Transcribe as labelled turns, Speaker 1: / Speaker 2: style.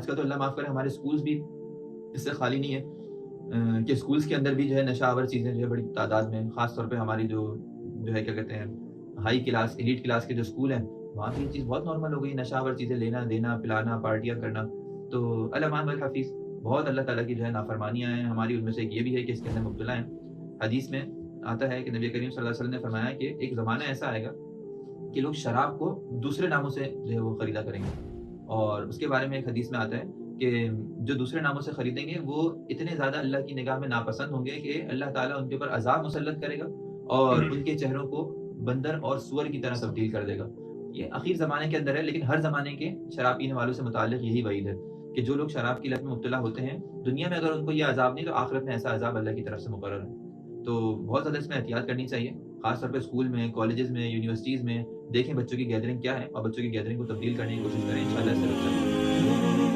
Speaker 1: آج کل تو اللہ معاف کرے ہمارے اسکولس بھی اس سے خالی نہیں ہے کہ اسکولس کے اندر بھی جو ہے نشہ آور چیزیں جو ہے بڑی تعداد میں، خاص طور پہ ہماری جو ہے کیا کہتے ہیں ہائی کلاس ایلیٹ کلاس کے جو اسکول ہیں وہاں پہ یہ چیز بہت نارمل ہو گئی، نشہ آور چیزیں لینا دینا پلانا پارٹیاں کرنا. تو الامان والحفیظ بہت اللہ تعالیٰ کی جو ہے نافرمانیاں ہیں ہماری، ان میں سے ایک یہ بھی ہے کہ اس کے اندر مبتلا ہیں. حدیث میں آتا ہے کہ نبی کریم صلی اللہ علیہ وسلم نے فرمایا کہ ایک زمانہ ایسا آئے گا کہ لوگ شراب کو دوسرے ناموں سے جو ہے وہ خریدا کریں گے، اور اس کے بارے میں ایک حدیث میں آتا ہے کہ جو دوسرے ناموں سے خریدیں گے وہ اتنے زیادہ اللہ کی نگاہ میں ناپسند ہوں گے کہ اللہ تعالیٰ ان کے اوپر عذاب مسلط کرے گا اور ان کے چہروں کو بندر اور سور کی طرح تبدیل کر دے گا. یہ اخیر زمانے کے اندر ہے، لیکن ہر زمانے کے شراب پینے والوں سے متعلق یہی وعید ہے کہ جو لوگ شراب کی لت میں مبتلا ہوتے ہیں دنیا میں اگر ان کو یہ عذاب نہیں تو آخرت میں ایسا عذاب اللہ کی طرف سے مقرر ہے. تو بہت زیادہ اس میں احتیاط کرنی چاہیے، خاص طور پہ اسکول میں، کالجز میں، یونیورسٹیز میں. دیکھیں بچوں کی گیدرنگ کیا ہے اور بچوں کی گیدرنگ کو تبدیل کرنے کی کوشش کریں، انشاءاللہ اس سے بچہ